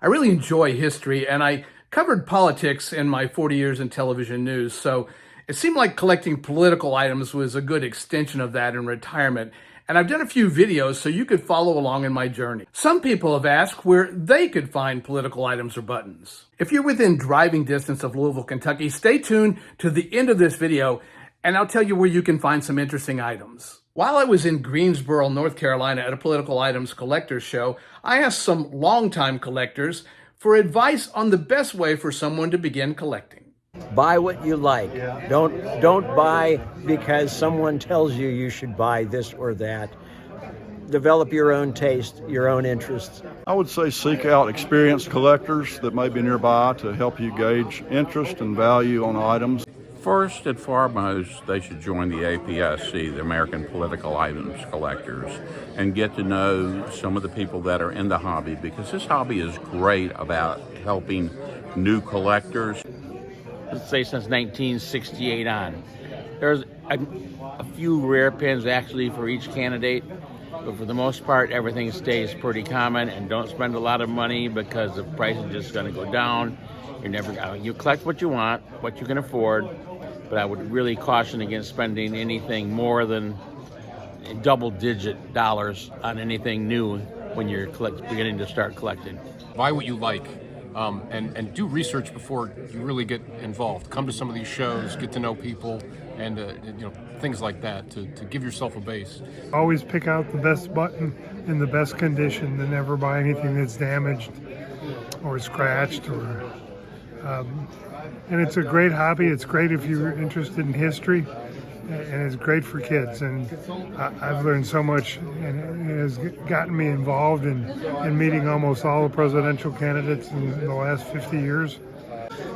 I really enjoy history, and I covered politics in my 40 years in television news, so it seemed like collecting political items was a good extension of that in retirement. And I've done a few videos so you could follow along in my journey. Some people have asked where they could find political items or buttons. If you're within driving distance of Louisville, Kentucky, stay tuned to the end of this video, and I'll tell you where you can find some interesting items. While I was in Greensboro, North Carolina at a political items collectors show, I asked some longtime collectors for advice on the best way for someone to begin collecting. Buy what you like. Don't buy because someone tells you you should buy this or that. Develop your own taste, your own interests. I would say seek out experienced collectors that may be nearby to help you gauge interest and value on items. First and foremost, they should join the APSC, the American Political Items Collectors, and get to know some of the people that are in the hobby, because this hobby is great about helping new collectors. Let's say since 1968 on. There's a few rare pins actually for each candidate, but for the most part, everything stays pretty common, and don't spend a lot of money because the price is just going to go down. You collect what you want, what you can afford, but I would really caution against spending anything more than double-digit dollars on anything new when you're beginning to start collecting. Buy what you like. And do research before you really get involved. Come to some of these shows, get to know people, and things like that to give yourself a base. Always pick out the best button in the best condition, and never buy anything that's damaged or scratched. And it's a great hobby. It's great if you're interested in history, and it's great for kids. And I've learned so much, and it has gotten me involved in meeting almost all the presidential candidates in the last 50 years.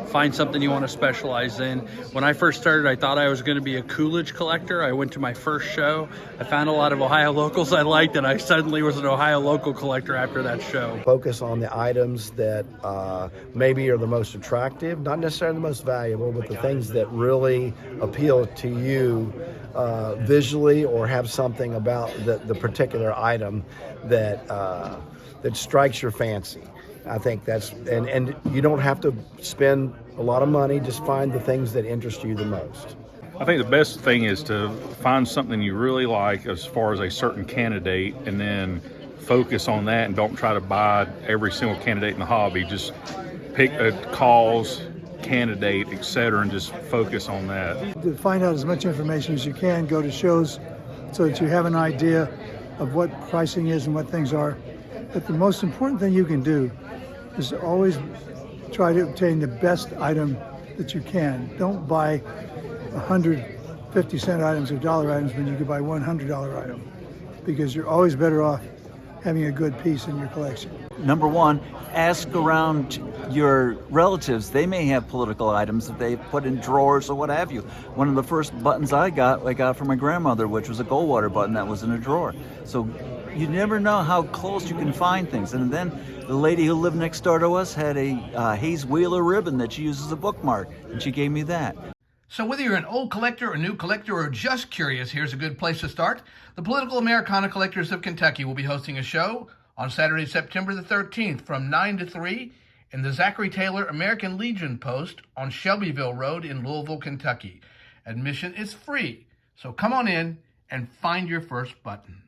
Find something you want to specialize in. When I first started, I thought I was going to be a Coolidge collector. I went to my first show. I found a lot of Ohio locals I liked, and I suddenly was an Ohio local collector after that show. Focus on the items that maybe are the most attractive, not necessarily the most valuable, but the things that really appeal to you visually, or have something about the particular item that strikes your fancy. I think that's, and you don't have to spend a lot of money, just find the things that interest you the most. I think the best thing is to find something you really like as far as a certain candidate, and then focus on that, and don't try to buy every single candidate in the hobby. Just pick a cause, candidate, etc., and just focus on that. To find out as much information as you can, go to shows so that you have an idea of what pricing is and what things are. But the most important thing you can do is always try to obtain the best item that you can. Don't buy 150-cent items or dollar items when you could buy $100 item, because you're always better off having a good piece in your collection. Number one, ask around your relatives. They may have political items that they put in drawers or what have you. One of the first buttons I got from my grandmother, which was a Goldwater button that was in a drawer. So you never know how close you can find things. And then the lady who lived next door to us had a Hayes Wheeler ribbon that she used as a bookmark, and she gave me that. So whether you're an old collector, a new collector, or just curious, here's a good place to start. The Political Americana Collectors of Kentucky will be hosting a show on Saturday, September the 13th from 9 to 3 in the Zachary Taylor American Legion Post on Shelbyville Road in Louisville, Kentucky. Admission is free, so come on in and find your first button.